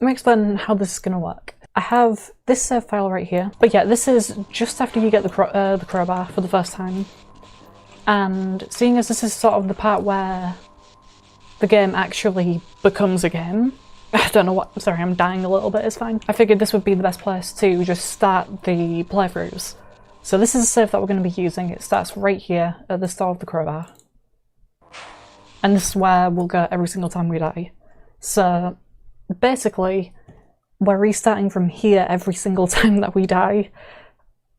let me explain how this is going to work. I have this save file right here, but yeah, this is just after you get the crowbar for the first time. And seeing as this is sort of the part where the game actually becomes a game, I don't know what, sorry, I'm dying a little bit, it's fine. I figured this would be the best place to just start the playthroughs. So this is a save that we're going to be using. It starts right here at the start of the crowbar. And this is where we'll go every single time we die. So basically, we're restarting from here every single time that we die.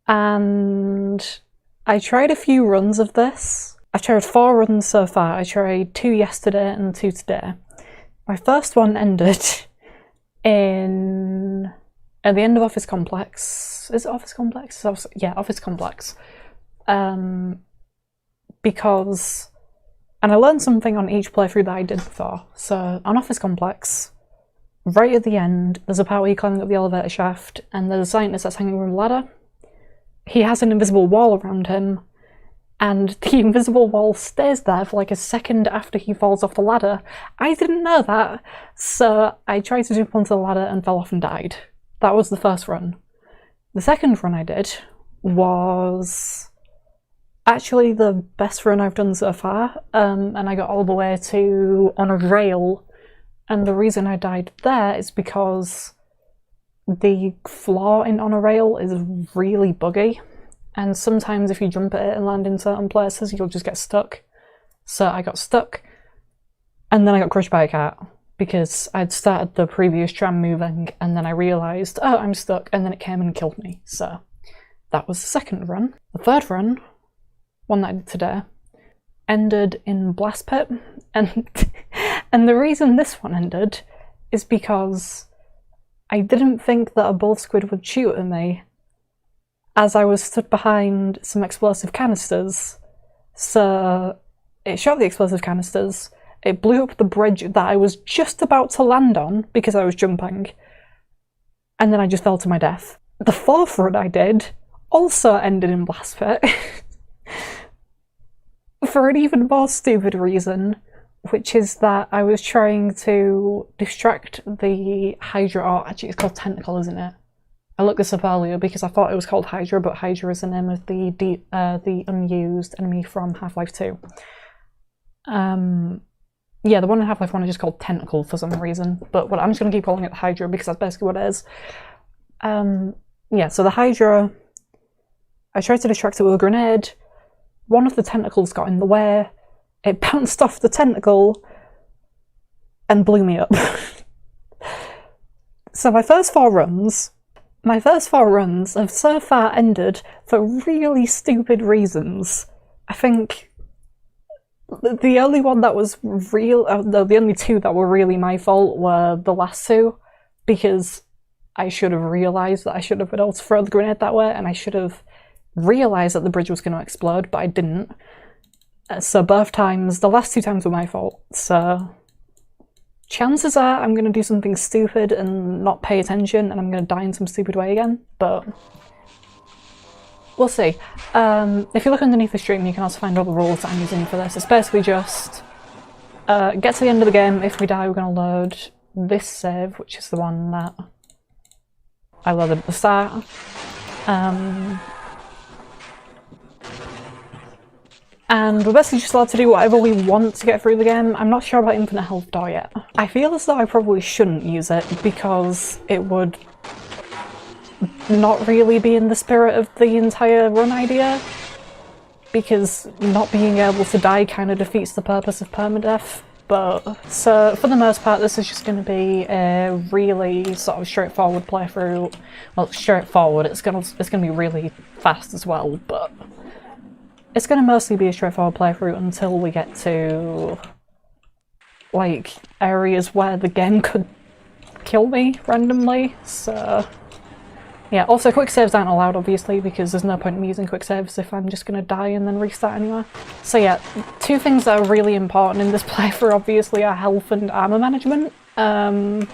And I tried a few runs of this. I've tried 4 runs so far. I tried 2 yesterday and 2 today. My first one ended at the end of Office Complex. Is it Office Complex? Yeah, Office Complex. Because, and I learned something on each playthrough that I did before. So on Office Complex, right at the end, there's a part where you're climbing up the elevator shaft and there's a scientist that's hanging from a ladder. He has an invisible wall around him, and the invisible wall stays there for like a second after he falls off the ladder. I didn't know that, so I tried to jump onto the ladder and fell off and died. That was the first run. The second run I did was actually the best run I've done so far, and I got all the way to on a rail, and the reason I died there is because the floor in On a Rail is really buggy, and sometimes if you jump at it and land in certain places you'll just get stuck. So I got stuck, and then I got crushed by a cat because I'd started the previous tram moving and then I realised, oh, I'm stuck, and then it came and killed me. So that was the second run. The third run, one that I did today, ended in Blast Pit, and and the reason this one ended is because I didn't think that a bull squid would shoot at me, as I was stood behind some explosive canisters. So it shot the explosive canisters, it blew up the bridge that I was just about to land on because I was jumping, and then I just fell to my death. The fourth run I did also ended in Blast Pit, for an even more stupid reason, which is that I was trying to distract the Hydra, or actually it's called Tentacle, isn't it? I looked this up earlier because I thought it was called Hydra, but Hydra is the name of the unused enemy from Half-Life 2. Yeah, the one in Half-Life 1 is just called Tentacle for some reason, but I'm just going to keep calling it the Hydra because that's basically what it is. Yeah, so the Hydra, I tried to distract it with a grenade. One of the tentacles got in the way. It bounced off the tentacle and blew me up. So my first four runs have so far ended for really stupid reasons. I think the only one that was real, the only 2 that were really my fault were the last 2, because I should have realised that I should have been able to throw the grenade that way, and I should have realised that the bridge was going to explode, but I didn't. So both times, the last 2 times were my fault, so chances are I'm going to do something stupid and not pay attention and I'm going to die in some stupid way again, but we'll see. If you look underneath the stream you can also find all the rules that I'm using for this. It's basically just get to the end of the game, if we die we're going to load this save, which is the one that I loaded at the start. And we're basically just allowed to do whatever we want to get through the game. I'm not sure about Infinite Health Door yet. I feel as though I probably shouldn't use it because it would not really be in the spirit of the entire run idea, because not being able to die kind of defeats the purpose of permadeath. But so for the most part this is just going to be a really sort of straightforward playthrough. Well, straightforward, it's gonna be really fast as well, but it's going to mostly be a straightforward playthrough until we get to like areas where the game could kill me randomly. So yeah, also quick saves aren't allowed obviously because there's no point in me using quick saves if I'm just going to die and then restart anyway. So yeah, 2 things that are really important in this playthrough obviously are health and armor management. That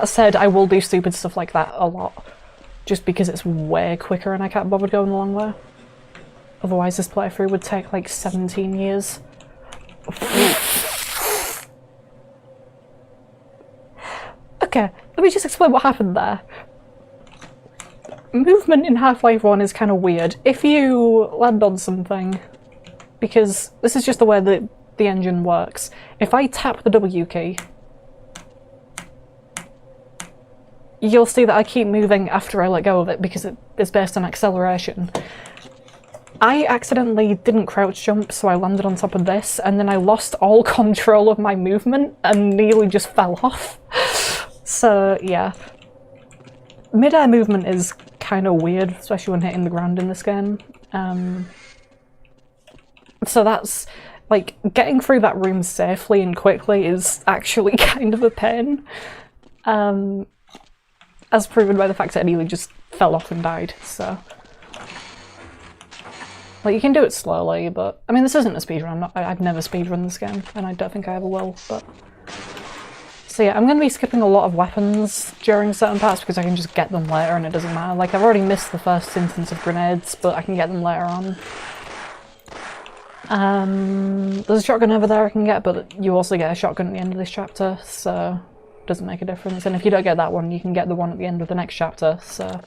said, I will do stupid stuff like that a lot just because it's way quicker and I can't bother going the long way. Otherwise this playthrough would take like 17 years. A Okay, let me just explain what happened there. Movement in Half-Life 1 is kind of weird. If you land on something, because this is just the way that the engine works, if I tap the W key, you'll see that I keep moving after I let go of it because it is based on acceleration. I accidentally didn't crouch jump, so I landed on top of this, and then I lost all control of my movement and nearly just fell off. So, yeah. Mid-air movement is kind of weird, especially when hitting the ground in this game. So that's, like, getting through that room safely and quickly is actually kind of a pain. As proven by the fact that I nearly just fell off and died, so... Like, you can do it slowly, but... I mean, this isn't a speedrun. I'd never speedrun this game, and I don't think I ever will, but... So yeah, I'm going to be skipping a lot of weapons during certain parts because I can just get them later and it doesn't matter. Like, I've already missed the first instance of grenades, but I can get them later on. There's a shotgun over there I can get, but you also get a shotgun at the end of this chapter, so it doesn't make a difference. And if you don't get that one, you can get the one at the end of the next chapter, so...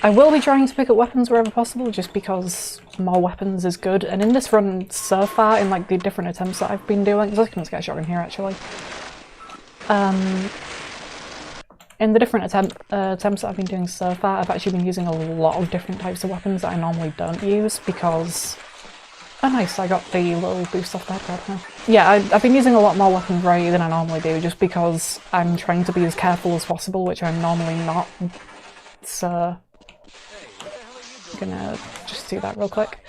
I will be trying to pick up weapons wherever possible, just because more weapons is good. And in this run so far, in like the different attempts that I've been doing, so I can just get a shotgun here actually. In the different attempts that I've been doing so far, I've actually been using a lot of different types of weapons that I normally don't use because... Oh nice, I got the little boost off the headcrab now. Yeah, I've been using a lot more weapon variety than I normally do, just because I'm trying to be as careful as possible, which I'm normally not. So... I'm gonna just do that real quick.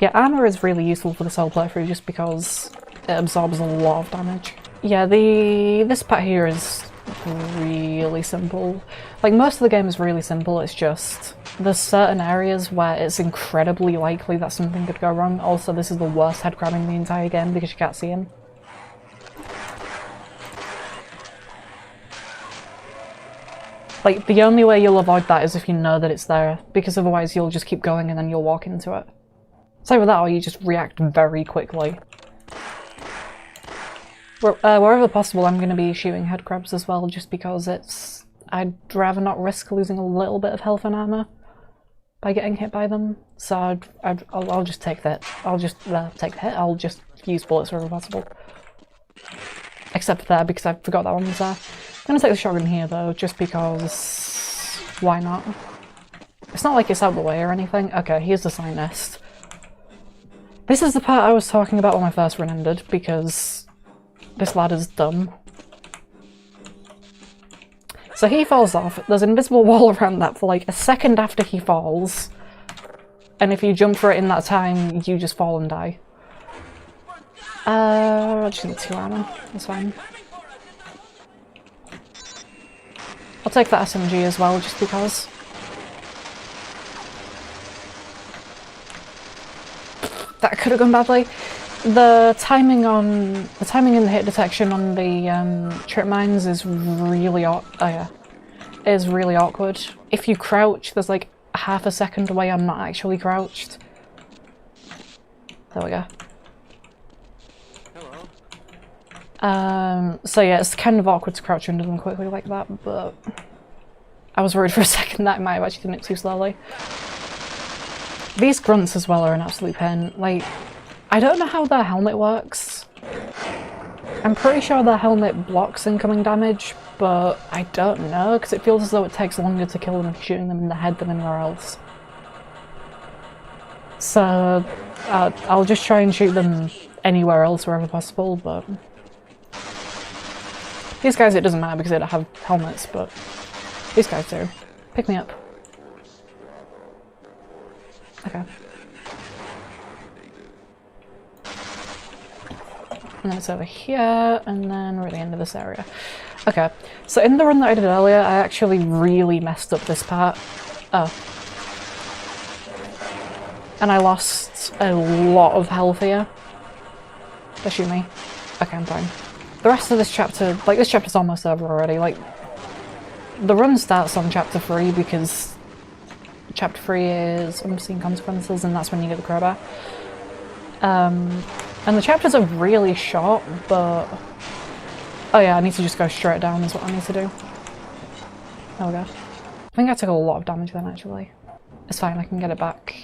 Yeah, armor is really useful for this whole playthrough just because it absorbs a lot of damage. Yeah, this part here is really simple. Like, most of the game is really simple, it's just there's certain areas where it's incredibly likely that something could go wrong. Also, this is the worst headcrab in the entire game because you can't see him. Like, the only way you'll avoid that is if you know that it's there, because otherwise you'll just keep going and then you'll walk into it. Same with that, or you just react very quickly. Wherever possible, I'm going to be shooting headcrabs as well, just because it's... I'd rather not risk losing a little bit of health and armor by getting hit by them, so I'll just take that. I'll just take the hit, I'll just use bullets wherever possible. Except for there, because I forgot that one was there. I'm gonna take the shotgun here though, just because... why not? It's not like it's out of the way or anything. Okay, here's the sign nest. This is the part I was talking about when my first run ended, because this ladder's dumb. So he falls off, there's an invisible wall around that for like a second after he falls, and if you jump for it in that time, you just fall and die. I just need 2 armor, that's fine. I'll take that SMG as well, just because. That could have gone badly. The timing and the hit detection on the trip mines is really really awkward. If you crouch, there's like half a second away I'm not actually crouched. There we go. So yeah, it's kind of awkward to crouch under them quickly like that, but I was worried for a second that I might have actually done it too slowly. These grunts as well are an absolute pain. Like, I don't know how their helmet works. I'm pretty sure their helmet blocks incoming damage, but I don't know, because it feels as though it takes longer to kill them if you're shooting them in the head than anywhere else. So, I'll just try and shoot them anywhere else wherever possible, but... These guys, it doesn't matter because they don't have helmets, but these guys do. Pick me up. Okay. And then it's over here, and then we're at the end of this area. Okay, so in the run that I did earlier, I actually really messed up this part. Oh. And I lost a lot of health here. Don't shoot me. Okay, I'm fine. The rest of this chapter, like, this chapter's almost over already. Like, the run starts on chapter 3 because chapter 3 is Unforeseen Consequences, and that's when you get the crowbar. And the chapters are really short, but Oh yeah, I need to just go straight down is what I need to do. Oh my god. I think I took a lot of damage then actually. It's fine, I can get it back.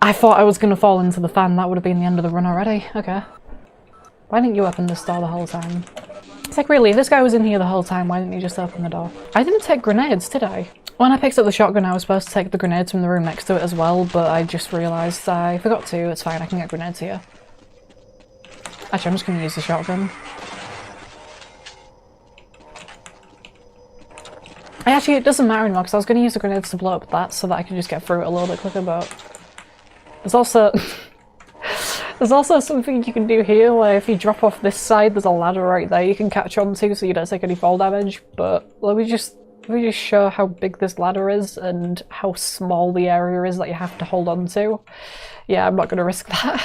I thought I was gonna fall into the fan, that would have been the end of the run already. Okay. Why didn't you open this door the whole time? It's like, really, if this guy was in here the whole time, why didn't you just open the door? I didn't take grenades, did I? When I picked up the shotgun, I was supposed to take the grenades from the room next to it as well, but I just realised I forgot to. It's fine, I can get grenades here. Actually, I'm just gonna use the shotgun. Actually, it doesn't matter anymore, because I was gonna use the grenades to blow up that so that I could just get through it a little bit quicker, but... There's also... There's also something you can do here where if you drop off this side, there's a ladder right there you can catch onto so you don't take any fall damage, but let me just show how big this ladder is and how small the area is that you have to hold on to. Yeah, I'm not going to risk that.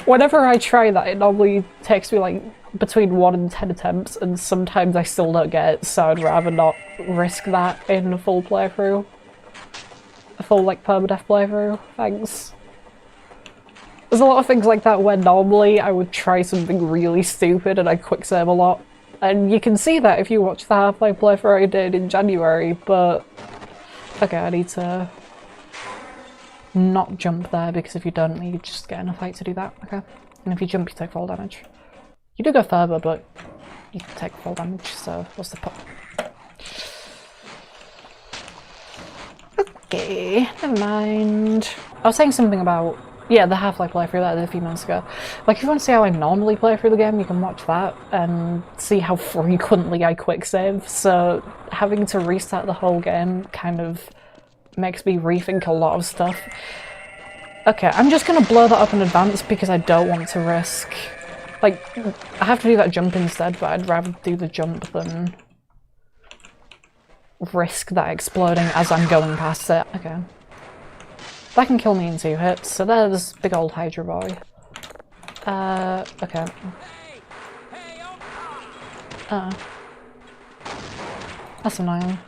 Whenever I try that, it normally takes me like between 1 and 10 attempts, and sometimes I still don't get it, so I'd rather not risk that in a full playthrough. A full like permadeath playthrough, thanks. There's a lot of things like that where normally I would try something really stupid and I'd quick save a lot. And you can see that if you watch the Half-Life playthrough I did in January, but... Okay, I need to not jump there because if you don't, you just get in a fight to do that, okay? And if you jump, you take fall damage. You do go further, but you take fall damage, so what's the point? Okay, never mind. I was saying something about... Yeah, the Half-Life playthrough that I did a few months ago. Like, if you want to see how I normally play through the game, you can watch that and see how frequently I quick save. So, having to restart the whole game kind of makes me rethink a lot of stuff. Okay, I'm just gonna blow that up in advance because I don't want to risk... Like, I have to do that jump instead, but I'd rather do the jump than risk that exploding as I'm going past it. Okay. That can kill me in 2 hits, so there's big old Hydra boy. Okay. That's annoying.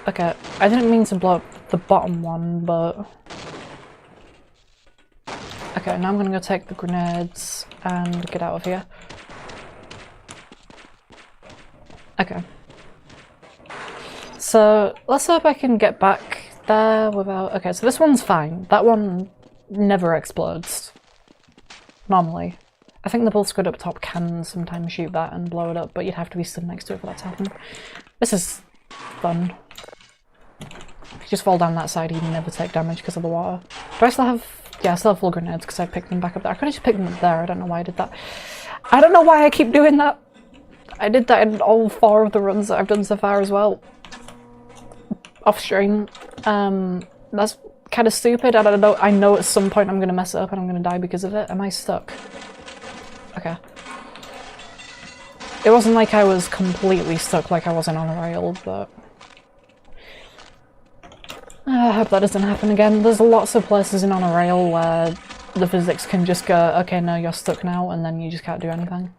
Okay, I didn't mean to blow up the bottom one, but... Okay, now I'm gonna go take the grenades and get out of here. Okay. So, let's hope I can get back there without... Okay, so this one's fine. That one never explodes. Normally. I think the bull squid up top can sometimes shoot that and blow it up, but you'd have to be stood next to it for that to happen. This is fun. If you just fall down that side, you never take damage because of the water. Do I still have... Yeah, I still have full grenades because I picked them back up there. I could have just picked them up there, I don't know why I did that. I don't know why I keep doing that! I did that in all 4 of the runs that I've done so far as well. Off stream. That's kind of stupid. I know at some point I'm going to mess it up and I'm going to die because of it. Am I stuck? Okay. It wasn't like I was completely stuck like I wasn't on a rail, but... I hope that doesn't happen again. There's lots of places in On a Rail where the physics can just go, okay, no, you're stuck now, and then you just can't do anything.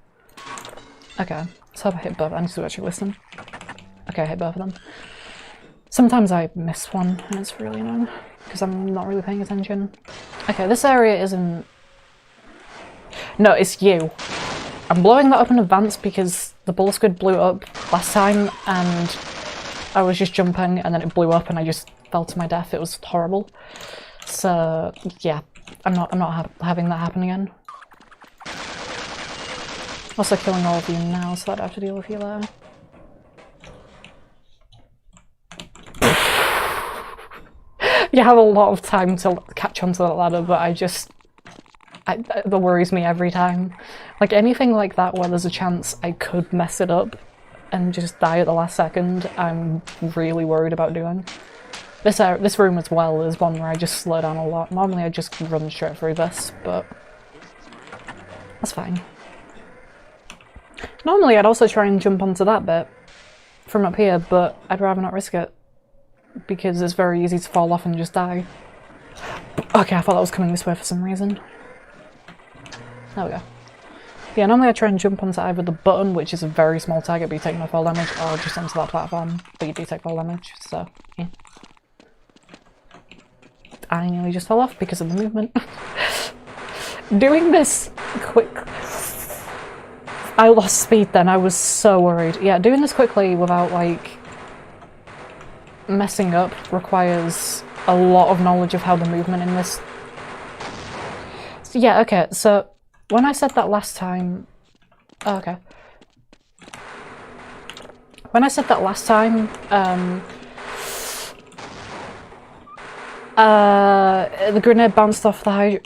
Okay, let's hope I hit both. I need to actually listen. Okay, I hit both of them. Sometimes I miss one, and it's really annoying, because I'm not really paying attention. Okay, this area isn't... No, it's you. I'm blowing that up in advance because the bull squid blew up last time, and I was just jumping, and then it blew up, and I just fell to my death. It was horrible. So, yeah, I'm not having that happen again. Also killing all of you now, so I'd have to deal with you later. You have a lot of time to catch onto that ladder, but that worries me every time. Like anything like that where there's a chance I could mess it up and just die at the last second, I'm really worried about doing. This room as well is one where I just slow down a lot. Normally I just run straight through this, but that's fine. Normally I'd also try and jump onto that bit from up here, but I'd rather not risk it because it's very easy to fall off and just die. Okay, I thought that was coming this way for some reason. There we go. Yeah, normally I try and jump onto either the button, which is a very small target but you take no fall damage, or just onto that platform, but you do take fall damage, so yeah. I nearly just fell off because of the movement. Doing this quick... I lost speed then, I was so worried. Yeah, doing this quickly without, like, messing up requires a lot of knowledge of how the movement in this... So, yeah, okay, so when I said that last time... Oh, okay. When I said that last time, the grenade bounced off the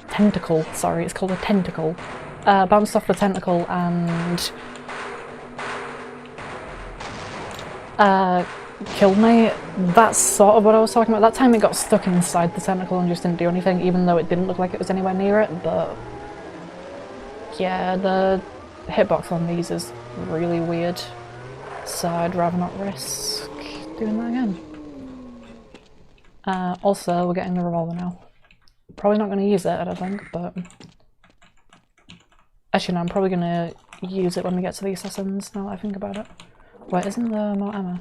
tentacle, sorry, it's called a tentacle. Bounced off the tentacle and killed me. That's sort of what I was talking about. That time it got stuck inside the tentacle and just didn't do anything, even though it didn't look like it was anywhere near it, but yeah, the hitbox on these is really weird, so I'd rather not risk doing that again. Also, we're getting the revolver now. Probably not going to use it, I don't think, but... Actually, no, I'm probably going to use it when we get to the assassins, now that I think about it. Wait, isn't there more ammo?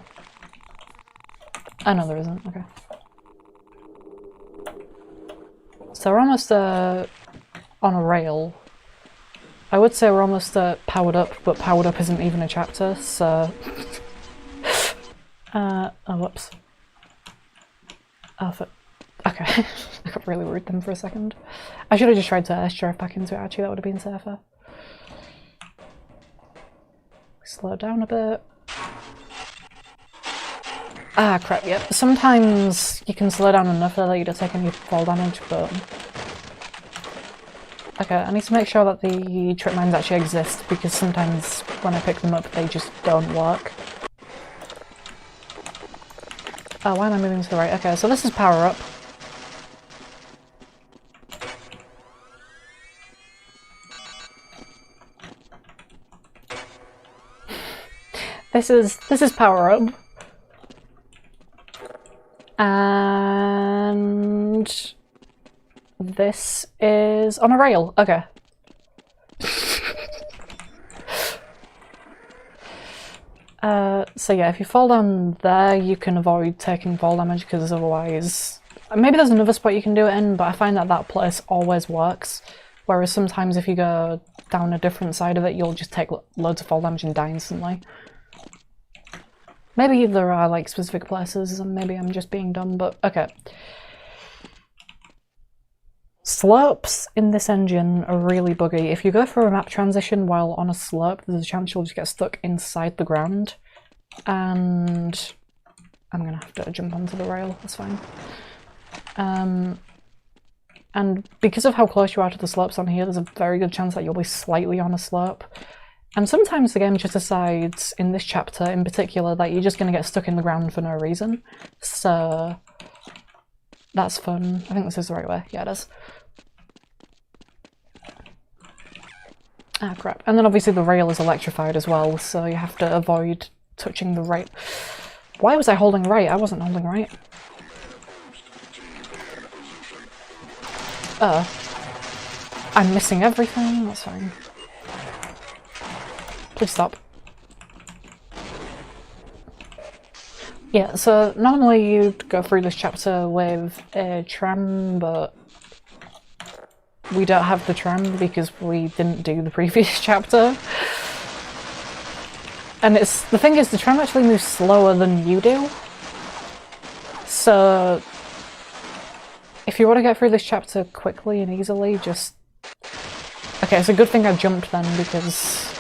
Oh, no, there isn't, okay. So we're almost on a rail. I would say we're almost powered up, but powered up isn't even a chapter, so... oh, whoops. Oh, okay. I got really worried then for a second. I should have just tried to drive back into it, actually, that would have been safer. Slow down a bit. Ah, crap, yep. Sometimes you can slow down enough that you don't take any fall damage, but... Okay, I need to make sure that the trip mines actually exist, because sometimes when I pick them up, they just don't work. Oh, why am I moving to the right? Okay, so this is power up. This is power up. And this is on a rail. Okay. So yeah, if you fall down there, you can avoid taking fall damage, because otherwise... Maybe there's another spot you can do it in, but I find that that place always works. Whereas sometimes if you go down a different side of it, you'll just take loads of fall damage and die instantly. Maybe there are like specific places, and maybe I'm just being dumb, but okay. Slopes in this engine are really buggy. If you go for a map transition while on a slope, there's a chance you'll just get stuck inside the ground. And I'm gonna have to jump onto the rail, that's fine. And because of how close you are to the slopes on here, there's a very good chance that you'll be slightly on a slope. And sometimes the game just decides, in this chapter in particular, that you're just gonna get stuck in the ground for no reason. So that's fun. I think this is the right way. Yeah, it is. Ah, crap. And then obviously the rail is electrified as well, so you have to avoid touching the right. Why was I holding right? I wasn't holding right. I'm missing everything. That's fine. Please stop. Yeah, so normally you'd go through this chapter with a tram, but we don't have the tram because we didn't do the previous chapter. And the thing is, the tram actually moves slower than you do. So if you want to get through this chapter quickly and easily, just... Okay, it's a good thing I jumped then, because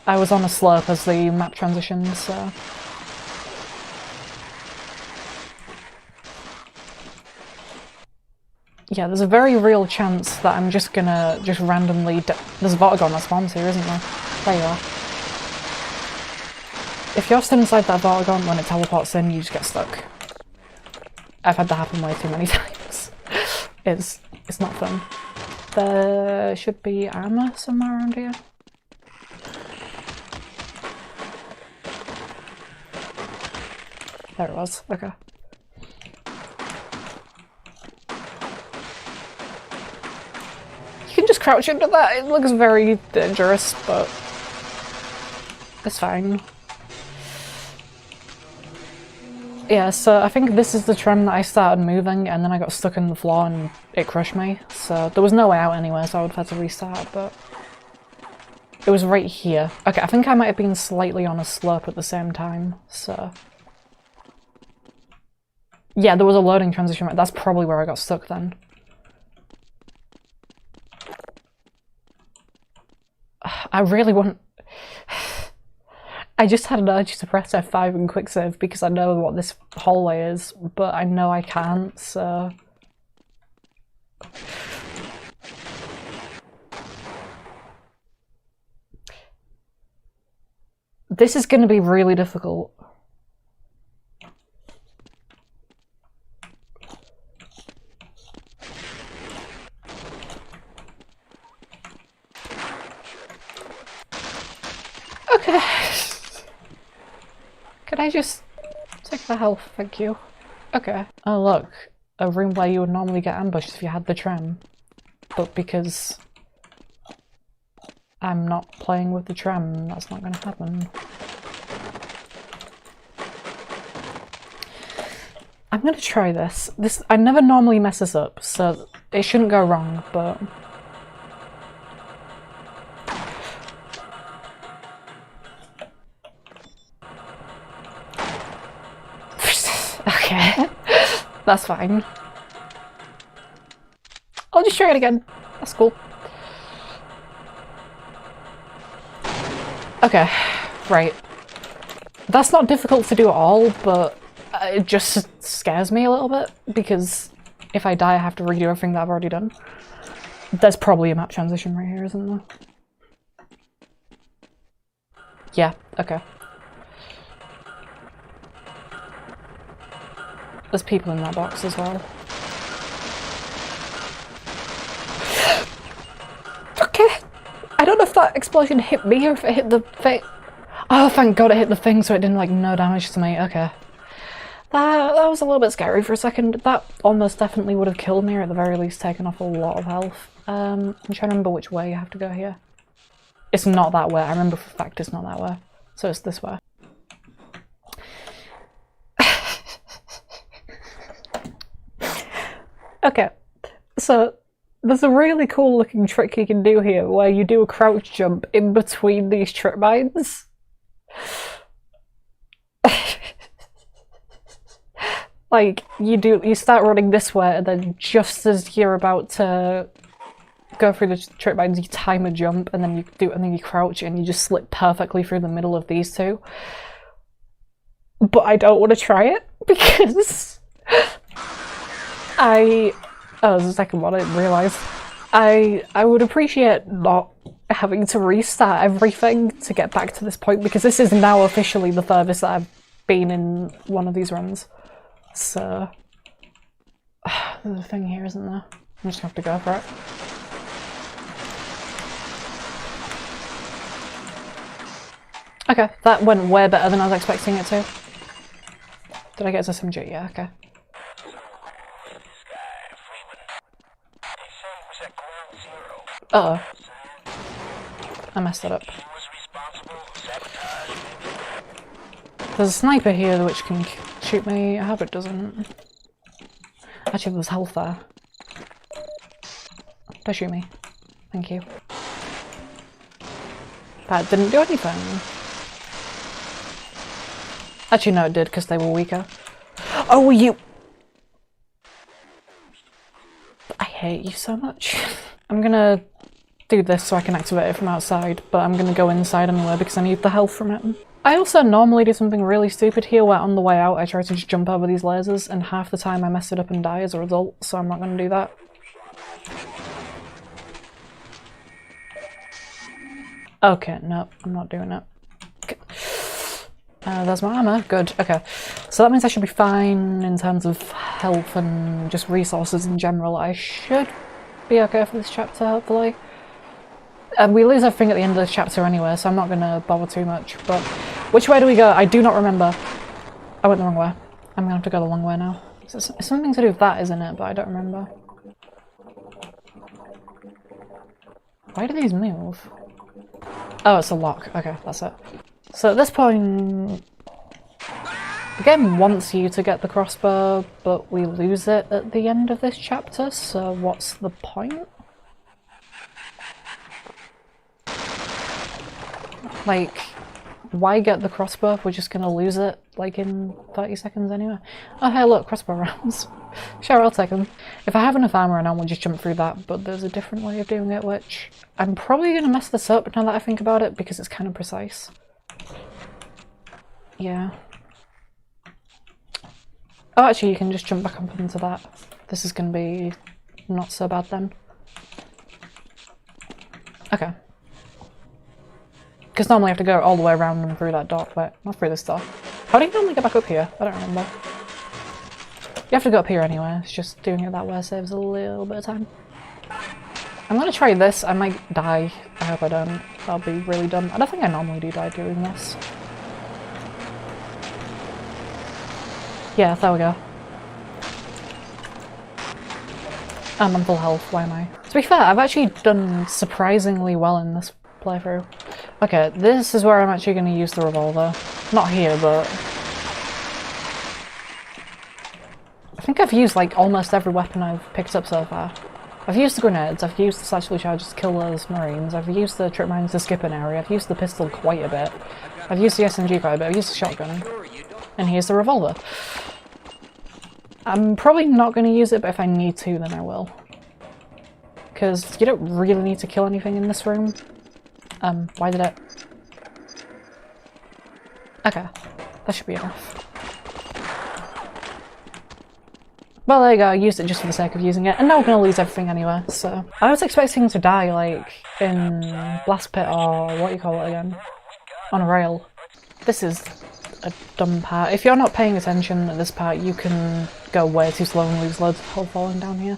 I was on a slope as the map transitions, so... Yeah, there's a very real chance that I'm just gonna randomly... There's a Vortigaunt that spawns here, isn't there? There you are. If you're still inside that Vortigaunt when it teleports in, you just get stuck. I've had that happen way too many times. It's not fun. There should be armor somewhere around here. There it was, okay. You can just crouch into that, it looks very dangerous, but it's fine. Yeah, so I think this is the tram that I started moving and then I got stuck in the floor and it crushed me. So there was no way out anyway, so I would have had to restart, but it was right here. Okay, I think I might have been slightly on a slope at the same time, so... Yeah, there was a loading transition, right? That's probably where I got stuck then. I really want... I just had an urge to press F5 and quick save because I know what this hallway is, but I know I can't, so... This is going to be really difficult. Okay. Could I just take the health, thank you. Okay. Oh look, a room where you would normally get ambushed if you had the tram. But because I'm not playing with the tram, that's not going to happen. I'm going to try this. I never normally mess this up, so it shouldn't go wrong, but... Okay, that's fine. I'll just try it again. That's cool. Okay, right. That's not difficult to do at all, but it just scares me a little bit, because if I die I have to redo everything that I've already done. There's probably a map transition right here, isn't there? Yeah, okay. There's people in that box as well. Okay! I don't know if that explosion hit me or if it hit the thing. Oh, thank god it hit the thing so it didn't like no damage to me. Okay. That was a little bit scary for a second. That almost definitely would have killed me or at the very least taken off a lot of health. I'm trying to remember which way you have to go here. It's not that way. I remember for a fact it's not that way. So it's this way. Okay, so there's a really cool looking trick you can do here where you do a crouch jump in between these trip mines. Like, you start running this way and then just as you're about to go through the trip mines you time a jump and then you crouch and you just slip perfectly through the middle of these two. But I don't want to try it because oh, there's a second one, I didn't realise. I would appreciate not having to restart everything to get back to this point because this is now officially the furthest that I've been in one of these runs. So... there's a thing here, isn't there? I'm just gonna have to go for it. Okay, that went way better than I was expecting it to. Did I get his SMG? Yeah, okay. Uh-oh. I messed that up. There's a sniper here which can shoot me. I hope it doesn't. Actually, there's health there. Don't shoot me. Thank you. That didn't do anything. Actually, no, it did, because they were weaker. Oh, you... I hate you so much. I'm gonna do this so I can activate it from outside, but I'm gonna go inside anyway because I need the health from it. I also normally do something really stupid here where on the way out I try to just jump over these lasers and half the time I mess it up and die as a result, so I'm not gonna do that. Okay, no, I'm not doing it. Okay. There's my armor, good, okay. So that means I should be fine in terms of health and just resources in general. I should be okay for this chapter, hopefully. We lose everything at the end of this chapter anyway, so I'm not going to bother too much, but... Which way do we go? I do not remember. I went the wrong way. I'm going to have to go the long way now. It's something to do with that, isn't it? But I don't remember. Why do these move? Oh, it's a lock. Okay, that's it. So at this point... The game wants you to get the crossbow, but we lose it at the end of this chapter, so what's the point? Like, why get the crossbow if we're just gonna lose it, like, in 30 seconds anyway? Oh hey look, crossbow rounds. Sure, I'll take them. If I have enough armor and I will just jump through that, but there's a different way of doing it, which I'm probably gonna mess this up now that I think about it, because it's kind of precise. Yeah. Oh, actually, you can just jump back up into that. This is gonna be not so bad then. Okay. Because normally I have to go all the way around and through that dock, but not through this door. How do you normally get back up here? I don't remember. You have to go up here anyway, it's just doing it that way saves a little bit of time. I'm gonna try this, I might die. I hope I don't. That'll be really dumb. I don't think I normally do die doing this. Yeah, there we go. I'm on full health, why am I? To be fair, I've actually done surprisingly well in this playthrough. Okay, this is where I'm actually going to use the revolver. Not here, but... I think I've used like almost every weapon I've picked up so far. I've used the grenades, I've used the satchel charges to kill those marines, I've used the trip mines to skip an area, I've used the pistol quite a bit, I've used the SMG quite a bit, I've used the shotgun, and here's the revolver. I'm probably not going to use it, but if I need to, then I will. Because you don't really need to kill anything in this room. Why did it? Okay, that should be enough. Well, there you go, I used it just for the sake of using it, and now we're going to lose everything anyway, so... I was expecting to die, like, in Blast Pit, or what do you call it again? On a rail. This is a dumb part. If you're not paying attention at this part, you can go way too slow and lose loads of health falling down here.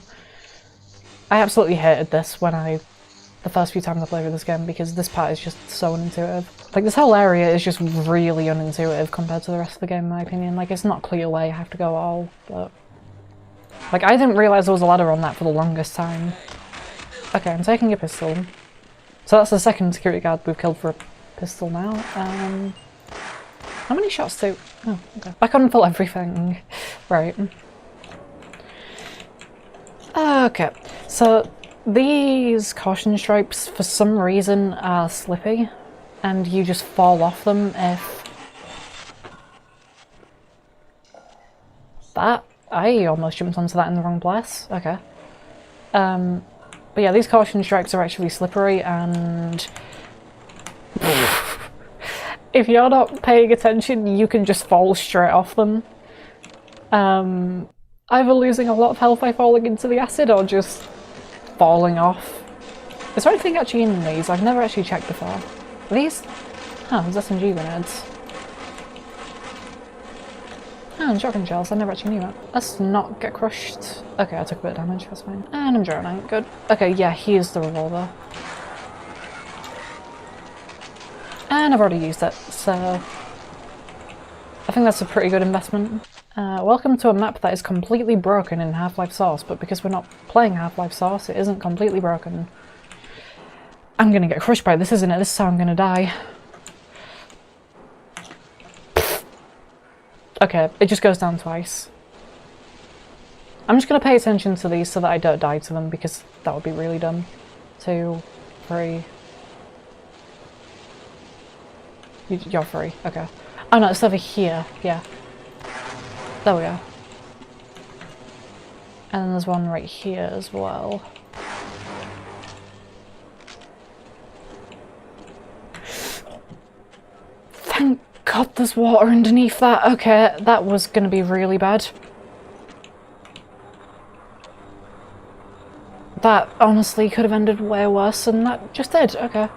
I absolutely hated this the first few times I played with this game, because this part is just so unintuitive. Like, this whole area is just really unintuitive compared to the rest of the game, in my opinion. Like, it's not clear where you have to go at all, but... Like, I didn't realise there was a ladder on that for the longest time. Okay, I'm taking a pistol. So that's the second security guard we've killed for a pistol now. How many shots do... Oh, okay. Back on full everything. Right. Okay, so these caution stripes for some reason are slippy, and you just fall off them if... That? I almost jumped onto that in the wrong place. Okay. But yeah, these caution stripes are actually slippery, and... if you're not paying attention, you can just fall straight off them. Either losing a lot of health by falling into the acid, or just falling off. Is there anything actually in these? I've never actually checked before. Are these? Oh, there's SMG grenades. Oh, and shotgun shells, I never actually knew that. Let's not get crushed. Okay, I took a bit of damage, that's fine. And I'm drowning, good. Okay, yeah, here's the revolver. And I've already used it, so... I think that's a pretty good investment. Welcome to a map that is completely broken in Half-Life Source, but because we're not playing Half-Life Source, it isn't completely broken. I'm gonna get crushed by this, isn't it? This is how I'm gonna die. Okay, it just goes down twice. I'm just gonna pay attention to these so that I don't die to them, because that would be really dumb. 2, 3... You're free, okay. Oh no, it's over here, yeah. There we go. And then there's one right here as well. Thank God there's water underneath that. Okay, that was gonna be really bad. That honestly could have ended way worse than that just did. Okay.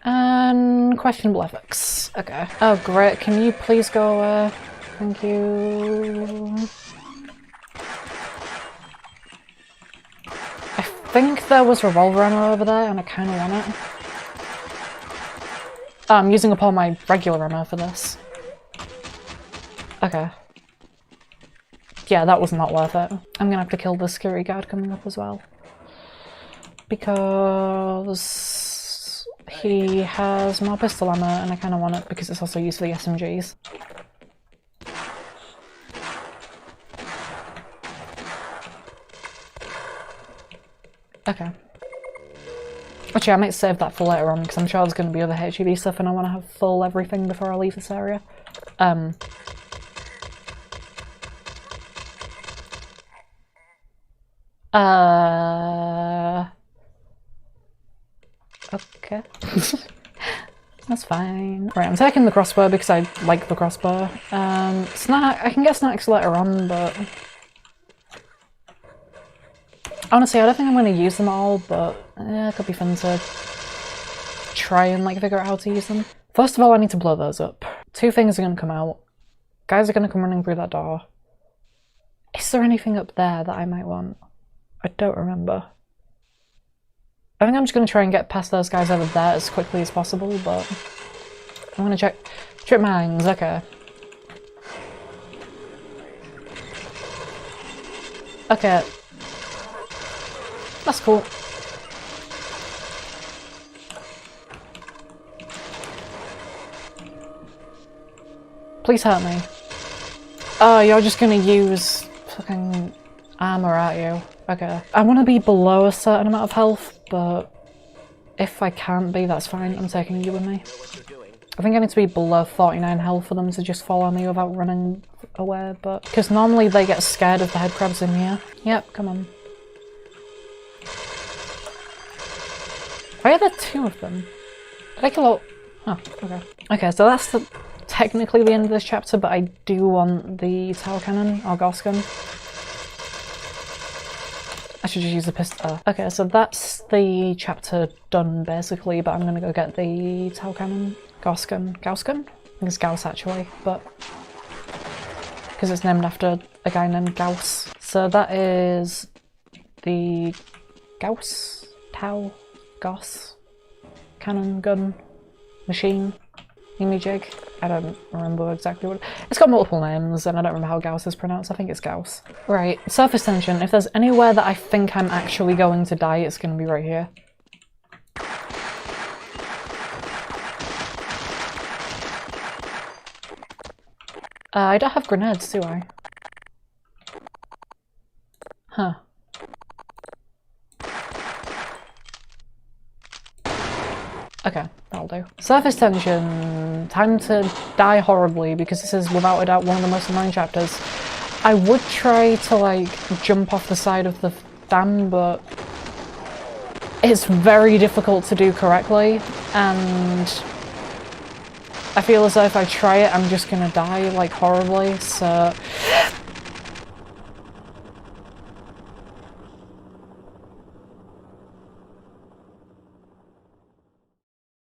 And questionable ethics. Okay. Oh great, can you please go away? Thank you. I think there was revolver ammo over there and I kind of want it. Oh, I'm using up all my regular ammo for this. Okay. Yeah, that was not worth it. I'm gonna have to kill the security guard coming up as well. Because... he has more pistol ammo and I kind of want it because it's also used for the SMGs. Okay. Actually, I might save that for later on, because I'm sure there's going to be other HEB stuff and I want to have full everything before I leave this area. Okay. That's fine. Right, I'm taking the crossbow because I like the crossbow. I can get snacks later on, but... Honestly, I don't think I'm going to use them all, but yeah, it could be fun to try and like figure out how to use them. First of all, I need to blow those up. Two things are going to come out. Guys are going to come running through that door. Is there anything up there that I might want? I don't remember. I think I'm just going to try and get past those guys over there as quickly as possible, but I'm going to check. Trip mines, okay. Okay. That's cool. Please hurt me. Oh, you're just going to use fucking armor at you. Okay. I want to be below a certain amount of health, but if I can't be, that's fine. I'm taking you with me. I think I need to be below 49 health for them to just follow me without running away, but... Because normally they get scared of the head crabs in here. Yep, come on. Why are there two of them? Did I kill all... Oh, okay. Okay, so that's technically the end of this chapter, but I do want the tower cannon, or Gauss gun. I should just use the pistol. Okay, so that's the chapter done, basically, but I'm gonna go get the tower cannon. Gauss gun? Gauss gun? I think it's Gauss, actually, but... because it's named after a guy named Gauss. So that is... the... Gauss? Gauss? Cannon, gun, machine, thingy-jig. I don't remember exactly what... It's got multiple names, and I don't remember how Gauss is pronounced. I think it's Gauss. Right, surface tension. If there's anywhere that I think I'm actually going to die, it's going to be right here. I don't have grenades, do I? Huh. Okay, that'll do. Surface tension. Time to die horribly, because this is without a doubt one of the most annoying chapters. I would try to like jump off the side of the dam, but it's very difficult to do correctly, and I feel as though if I try it I'm just gonna die like horribly, so